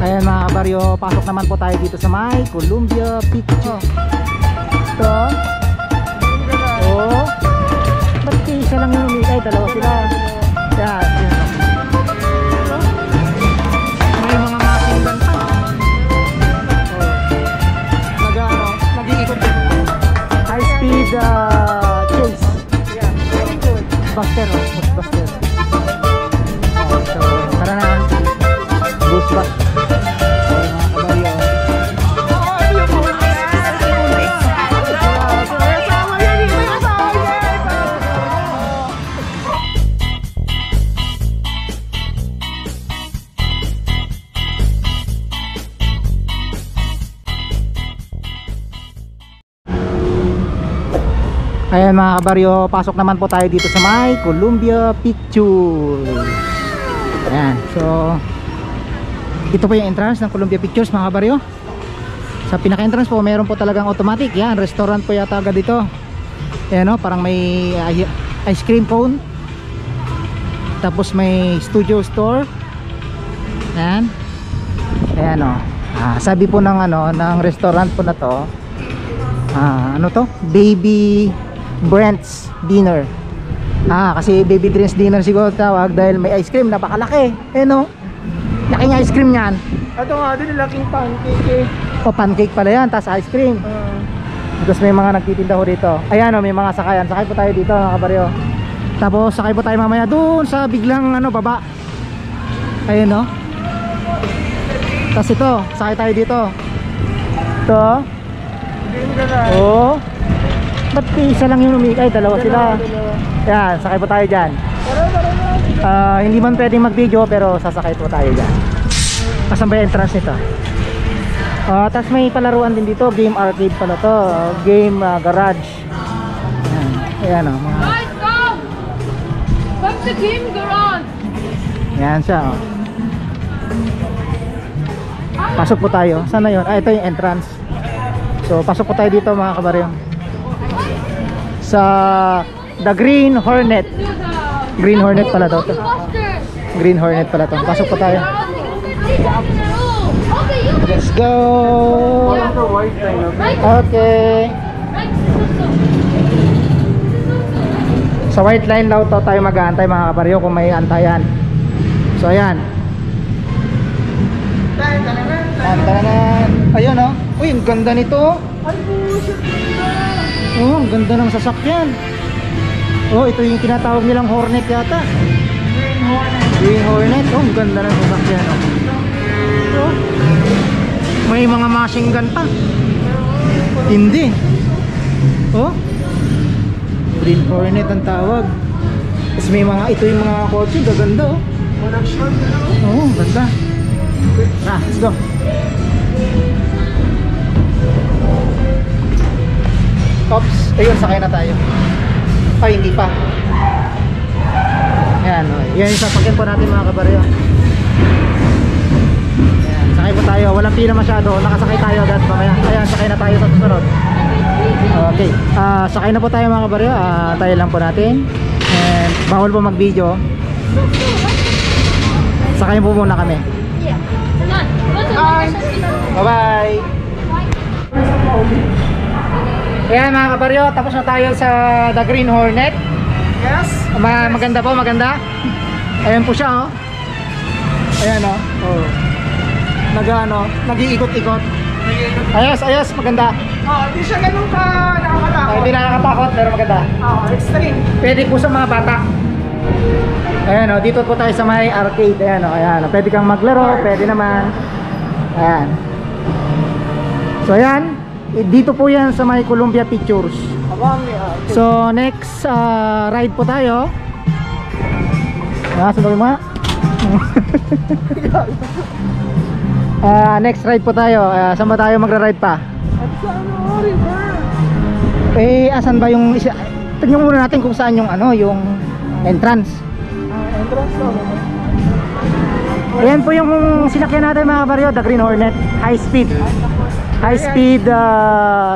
Ayan mga kabaryo, pasok naman po tayo dito sa may Columbia Picture. Ito. Oh. Ba't isa lang yung umikay? Dalawa sila. Yan. May mga matinggan pa. Nag-iikot din. High speed chase. Yeah, very good. Buster, Buster. So, tara na. Bus ba? Ayan mga kabaryo, pasok naman po tayo dito sa may Columbia Pictures. Ayan, so ito po yung entrance ng Columbia Pictures mga kabaryo. Sa pinaka-entrance po, meron po talagang automatic. Yan, restaurant po yata agad dito. Ayan o, parang may ice cream cone. Tapos may studio store. Ayan. Ayan o. Sabi po ng, ng restaurant po na to, ano to? Baby Brent's Dinner. Kasi Baby Brent's Dinner siguro tawag dahil may ice cream, napakalaki. Ayan o. Laking ice cream yan. Ito nga din, laking pancake eh. O pancake pala yan, tas ice cream. Tapos may mga nagtitinda ho dito. Ayan o, may mga sakayan. Sakay po tayo dito mga kabaryo. Tapos sakay po tayo mamaya doon sa biglang baba. Ayan o. Tapos ito, sakay tayo dito. Ito. Oo. Ba't isa lang yung umikay? Dalawa sila. Yan, sakay po tayo dyan. Hindi man pwedeng mag-video pero sasakay po tayo dyan. Kasama yung entrance nito. Tapos may palaruan din dito. Game arcade pala to. Game garage. Ayan o. Guys, come! Come to game garage! Yan siya o. Pasok po tayo. Saan na yun? Ito yung entrance. So pasok po tayo dito mga kabaryo. Sa The Green Hornet. Green Hornet pala to. Green Hornet pala to. Pasok po tayo. Let's go. Okay. Sa white line daw to tayo mag-aantay mga kabaryo kung may antayan. So ayan. Ayun o. Uy, ang ganda nito. Oh, ang ganda ng sasakyan. Oh, ito yung tinatawag nilang Hornet yata. Green Hornet. Oh, ang ganda ng sasakyan. Oh. May mga machine gun pa. Hindi. Oh. Green Hornet ang tawag. Tapos may mga, ito yung mga kotse, gaganda oh. Oh, ganda. Let's go. Oops, ayun, sakay na tayo. Ay, hindi pa. Ayan, yan yung sasakyan po natin mga kabaryo. Ayan, sakay po tayo. Walang pila masyado. Nakasakay tayo agad mamaya. Ayan, sakay na tayo sa susunod. Okay, sakay na po tayo mga kabaryo. Tayo lang po natin. And bawal po mag-video. Sakay po muna kami. Bye-bye. Ayan mga kabaryo, tapos na tayo sa The Green Hornet. Yes. Maganda po, maganda. Ayan po siya oh. Ayan oh. Oh. Nag-iikot-ikot. Ayos, maganda. Hindi siya ganun ka nakakatakot. Hindi nakakatakot, pero maganda. Extreme. Pwede po sa mga bata. Ayan oh, dito po tayo sa may arcade. Ayan oh, ayan oh. Pwede kang maglaro, pwede naman. Ayan. So ayan, dito po yan sa may Columbia Pictures. So next ride po tayo. Sunod mo. Next ride po tayo. Saan ba tayo magra-ride pa? River. Asan ba yung isa? Tingnan muna natin kung saan yung yung entrance. Entrance to. Ayan po yung sinakyan natin mga kabaryo, The Green Hornet. High speed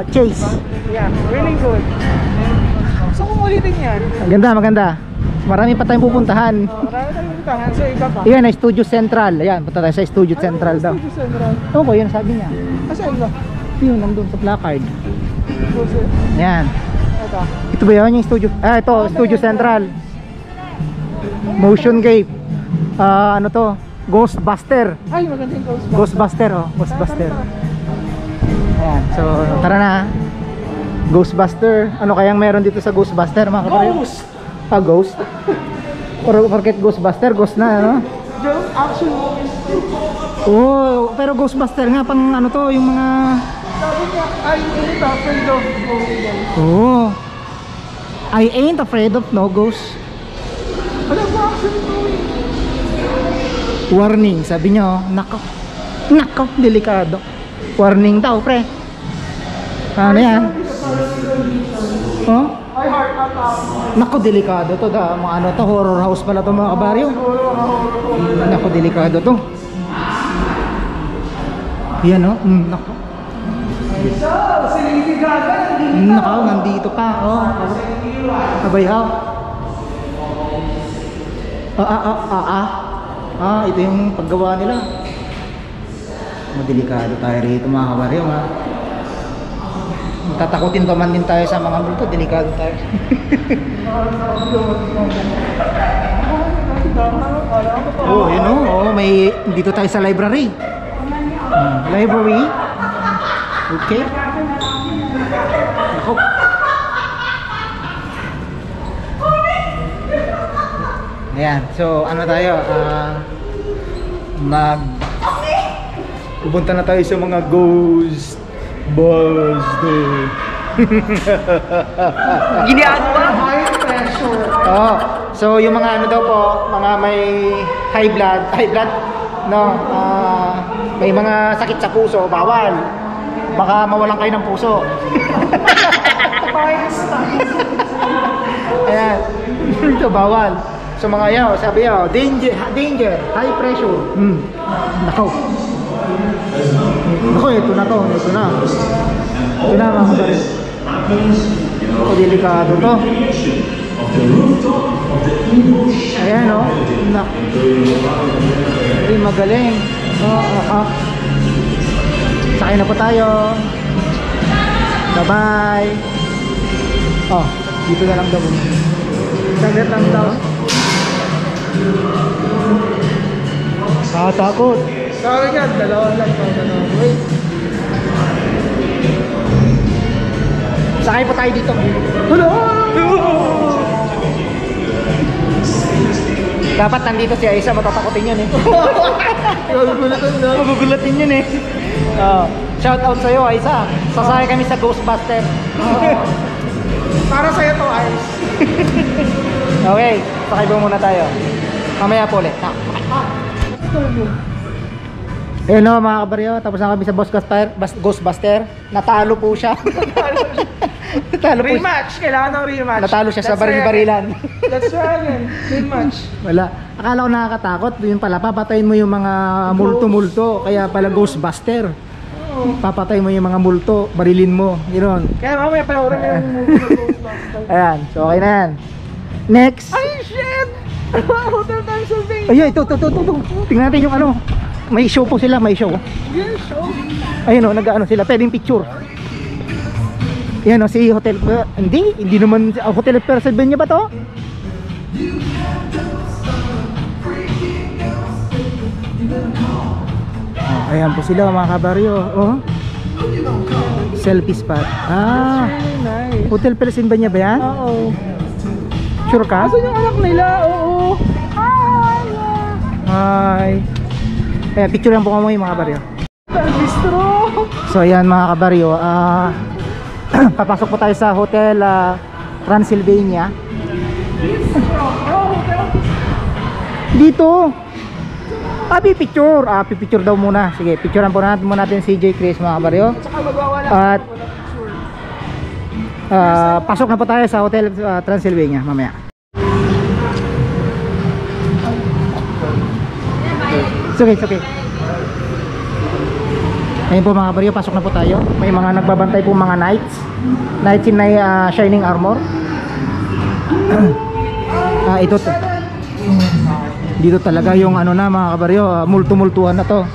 chase. Yeah, really good. So kung ulitin yan. Maganda. Marami pa tayong pupuntahan. Marami tayong Ito nga, sa iba pa. Ayan, Studio Central. Ayan, punta tayo sa Studio Central daw. Studio Central. Oo ko, yun sabi niya. Asa iba? Yun, nandun sa placard. Susi. Ayan. Ito. Ito ba yun yung studio? Ah, ito, Studio Central. Motion Gate. Ano to? Ghostbuster. Ay, magandang Ghostbuster. Ghostbuster, oh. Ghostbuster. Ayan, so tara na. Ghostbuster. Ano kayang meron dito sa Ghostbuster, mga kapatid? Ghost! Ah, ghost? Porket Ghostbuster, ghost na, ano? Just action movies too. Oh, pero Ghostbuster nga, pang ano to, yung mga... Sabi niya, I ain't afraid of ghosts. Oh. I ain't afraid of no ghosts. Wala po action movie. Warning, sabi nyo, nako. Nako, delikado. Warning daw, pre. Ano yan? Oh? I heart attack. Nako, delikado to. Mga ano to, horror house pala to, mga kabaryo. Nako, delikado to. Yan, oh. Nako. So, si Lady Gaga. Nako, nandito pa. Oh. Abay, ha? Ito yung paggawa nila. Delikado tayo rito, mga kabaryo, ha? Tatakutin pa man din tayo sa mga multo, delikado tayo. Oh, yun oh, may dito tayo sa library. Library. Okay. Ako. Ayan, so ano tayo? Pupunta na tayo sa mga Ghostbuster. Ginian ba? High pressure. Oh, so yung mga ano daw po, mga may high blood, no, may mga sakit sa puso, bawal. Baka mawalan kayo ng puso. Ayan, ito bawal. So mga yaw, sabi yaw, danger, high pressure. Nako. Nako, ito na to, ito na. Ito na, mga kabaris. Ito, delikado to. Ayan, oh. Nako. Ay, magaling. Sakay na po tayo. Bye-bye. Oh, dito na lang daw. Saglit lang daw. Takot. Sorry ka, dalawa lang. Wait. Sakay po tayo dito. Hello! Dapat nandito si Aisa, matatakotin yun eh. Magugulatin yun eh. Shout out sa'yo, Aisa. Sasakay kami sa Ghostbuster. Para sa'yo to, Ice. Okay, sakay po muna tayo. Mamaya po ulit. Ayun o mga kabaryo, tapos na kami sa Ghostbuster. Natalo po siya. Natalo po Rematch, kailangan ng rematch. Natalo siya sa baril-barilan. That's right. Rematch. Wala. Akala ko nakakatakot. Yun pala, papatayin mo yung mga multo-multo. Kaya pala Ghostbuster. Papatayin mo yung mga multo, barilin mo. Ganoon. Kaya mamaya panoorin mo yung movie ng Ghostbusters. Ayan, so okay na yan. Next. Ay, shit! Hotel Transylvania. Ayun, ito. Tingnan natin yung ano. May show po sila, may show. Yes, show. Ayun o, nag-ano sila, pwedeng picture. Yan o, si Hotel, hindi naman, Hotel Transylvania ba to? Oh, ayan po sila mga kabaryo. Oh. Selfie spot. Really nice. Hotel Transylvania ba yan? Oo. Sure ka? Asan yung anak nila? Oo. Hi. Picture lang po kamo yung mga kabaryo. Bistro. So ayan mga kabaryo, papasok po tayo sa Hotel Transylvania. Dito. Picture. Picture daw muna. Sige, picturean po natin si J. Chris mga kabaryo. Tsaka magwawala. At pasok na po tayo sa Hotel Transylvania mamaya. It's okay. Ayun po mga kabaryo, pasok na po tayo. May mga nagbabantay po mga knights in shining armor. Ito to. Dito talaga yung ano na mga kabaryo, multo-multuhan na to.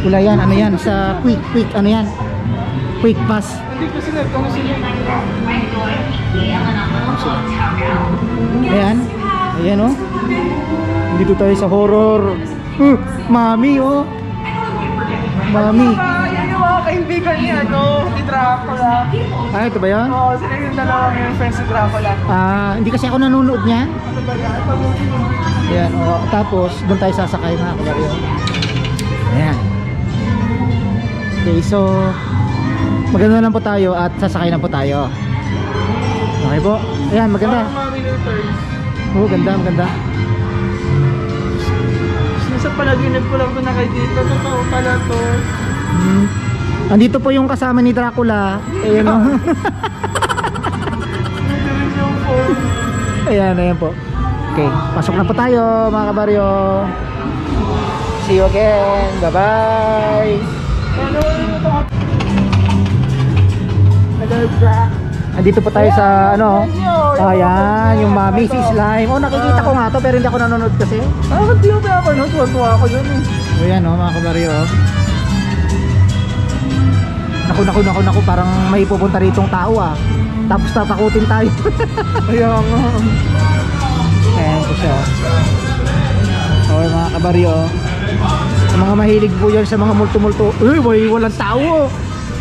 Wala yan, ano yan, sa quick, ano yan, quick pass. Hindi ko sila, kung sila. Ayan, ayan oh. Dito tayo sa horror. Mami oh. Mami. Yan yung mga kaibigan ni ni Dracula. Ay, ito ba yan? Oo, sila yung dalawang yung friends ni Dracula. Hindi kasi ako nanonood niyan. Ano ba yan? Ayan, oh, tapos doon tayo sasakay mga kabaryo. Ayan. Okay, so maganda lang po tayo at sasakay na po tayo. Okay po. Ayan, maganda. Mami Luters. Oh, ganda, maganda. Nasa palaginip ko lang ito nakikita. Totoo pala to. Andito po yung kasama ni Dracula. Ayan o. Yung phone. Ayan, ayan po. Okay, pasok na po tayo mga kabaryo. See you again. Bye-bye. Ano ito? Hello, Drac. Andito po tayo sa ano. Ayan, yung Mami si Slime. Oh, nakikita ko nga to pero hindi ako nanonood kasi. Hindi ko pinapanood. Tuwa ako dyan eh. Ayan o mga kabaryo. Naku, parang may pupunta ritong tao ah. Tapos tatakutin tayo. Ayan nga. Ayan po siya. Okay mga kabaryo. Sa mga mahilig po yan sa mga multo-multo. Uy, walang tao.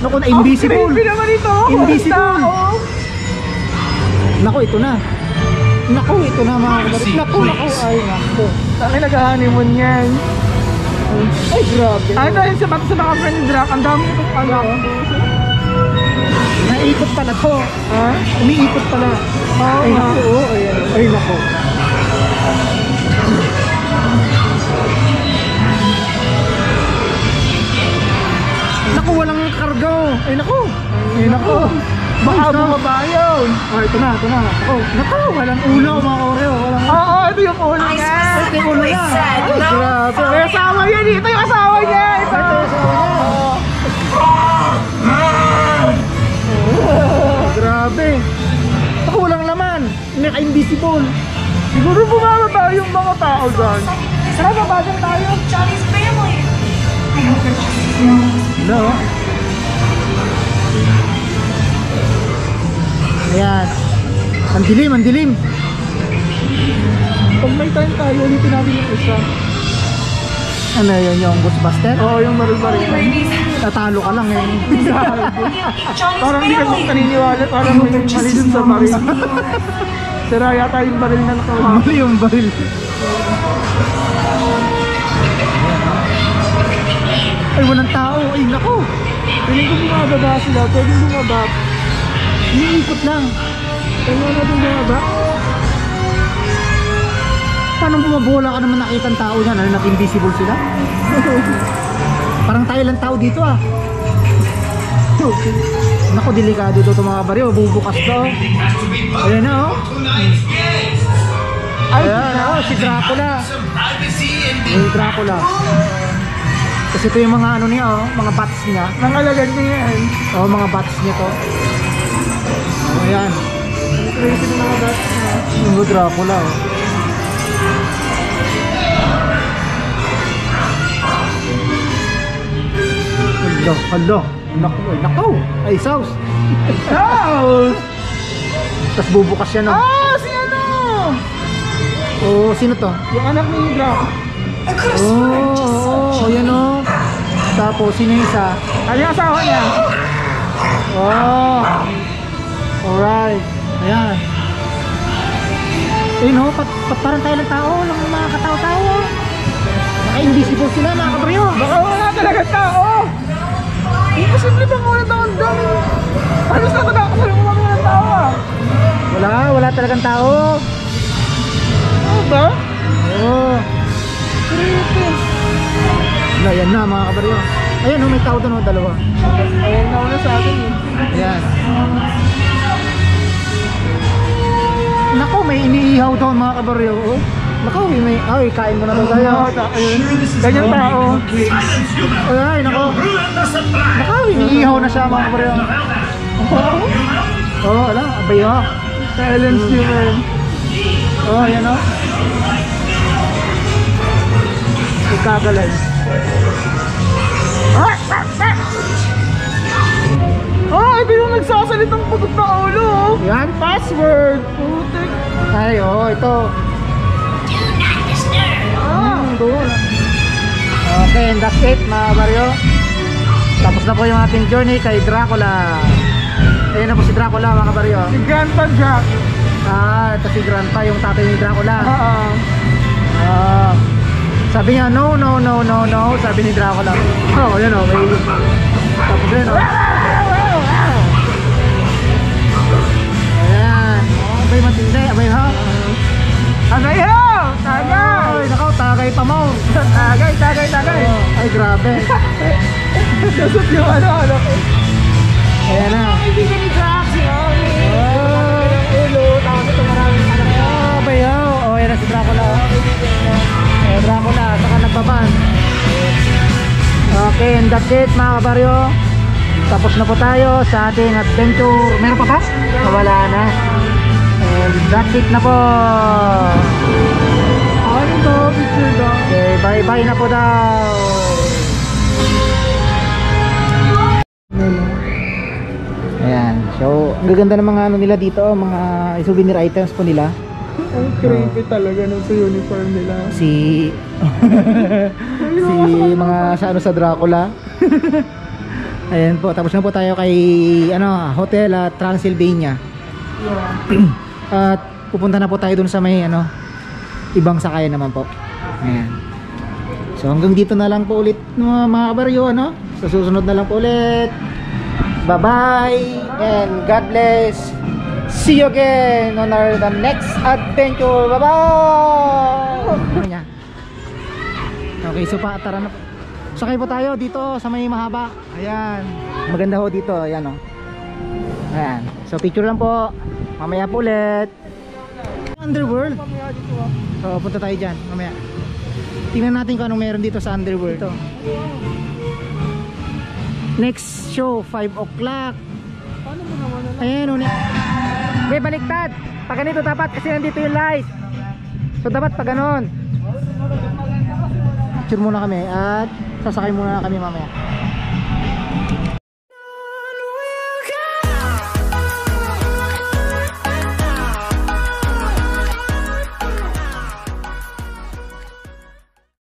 Naku, na invisible. Creepy naman ito. Invisible. Naku, ito na. Naku, ito na mga kabaryo. Naku. Ay, naku. Saan nag-honeymoon yan? Ay, grabe. Ay, dahil sa mga friend ni Drac, ang dami itong ano. Naikot pala to. Ha? Umiikot pala. Ay, naku. Oh, ayan. Ay, naku. Naku, walang kargo. Ay, naku. Ay, naku. Baka bumaba yun. Ito na. Naku, walang ulo mga Oreo. Walang Oo, ito yung ulo niya. ito yung ulo niya. Ay, grabe. May asawa niya dito, yung asawa niya. Ito. Grabe. Naku, walang laman. Naka-invisible. Siguro bumababa yung mga tao dyan. Tara, babagan tayo. Johnny's family. I hope they're just No. Ayan. Ang dilim. Pag may time tayo, ulitin natin yung isa. Ano yun yung Ghostbuster? Oo, yung maril-maril. ladies. Tatalo ka lang eh. Johnny's Parang hindi ka family. kaniniwala, parang may mali dun sa baril. Sira yata yung baril na nakawa. Mali yung baril. Ay, walang tao. Ay, naku. Piling ko bumababa sila, pwedeng bumaba. Iniikot lang. Kaya natin bumaba. Paano bumabola ka naman nakita ang tao niyan? Ano, nag-invisible sila? Parang tayo lang tao dito ah. Naku, delikado to mga baryo. Bubukas to. Ayan na oh. Ayan oh, si Dracula. Si Dracula. Kasi ito yung mga ano niya oh, mga bats niya. Nangalagad niya yan. Oh, mga bats niya to. Ayan. Crazy ng mga bats na. Yung Dracula oh. Hello. Naku. Ay, sauce. House! Tapos bubukas yan oh. Ah, si ano? Oh, sino to? Yung anak ni Drac. Oh, yan oh. Tapos, sino yung isa? Ano yung asawa niya? Oh. Alright. Ayan. Eh no, parang tayo ng tao. Lang mga katao-tao. Naka-invisible sila mga kabaryo. Baka wala talaga tao. Imposible bang wala tao doon? Halos natatakot sa mga mga tao ah. Wala talagang tao. Ano ba? Oh. Creepy. Ayan na mga kabaryo. Ayan oh, may tao doon oh, dalawa. Ayan na una sa atin eh. Ayan. Naku, may iniihaw doon mga kabaryo. Oh. Naku, may... Ay, kain mo na daw tayo. Ganyan tao. Ay, naku. Naku, iniihaw na siya mga kabaryo. Oh, ala, abay oh. Silence human. Oh, ayan oh. Ikagalay. Ito yung nagsasalitang putot na ulo. Yan. Password. Putik. Ay, oh, ito. Doon. Okay, and that's it mga baryo. Tapos na po yung ating journey kay Dracula. Ayun na po si Dracula mga baryo. Si Grandpa Jack. Ito si Grandpa, yung tatay ni Dracula. Oo. Sabi niya, no, no, no, no, no. Sabi ni Dracula. Oh, yun o, may... Tapos yun o. Ayan. Abay matindi, abay ha. Tagay ho! Tagay! Ay, nakaw, tagay pa mo. Tagay, tagay, tagay. Ay, grabe. Nasot yung ano. Ayan na. Kaibigan ni Jack. Ulo. Tapos ito maraming anak. Abay ha. Oh, ayan na si Dracula. Dracula, saka nagbaban. Okay, and that's it mga kabaryo. Tapos na po tayo sa ating adventure. Meron pa ba? Wala na. And that's it na po. Ano to? Picture daw. Okay, bye bye na po daw. Ayan, so ang gaganda ng mga ano nila dito, mga souvenir items po nila. Ang creepy talaga nung sa uniform nila. Si mga sa Dracula. Ayan po, tapos na po tayo kay Hotel Transylvania. At pupunta na po tayo dun sa may ibang sakayan naman po. Ayan. So hanggang dito na lang po ulit mga kabaryo, sa susunod na lang po ulit. Bye bye and God bless. See you again on our the next adventure. Bye bye. Okay, so tara na. Sakay po tayo dito sa may mahaba. Ayan. Maganda ho dito, ayan oh. Ayan. So picture lang po. Mamaya po ulit. Underworld. So punta tayo dyan mamaya. Tingnan natin kung anong meron dito sa Underworld. Ito. Next show 5 o'clock. Ayan o. May baliktad. Pag ganito dapat kasi nandito yung light. So dapat pag ganon. Picture muna kami at sasakay muna kami mamaya.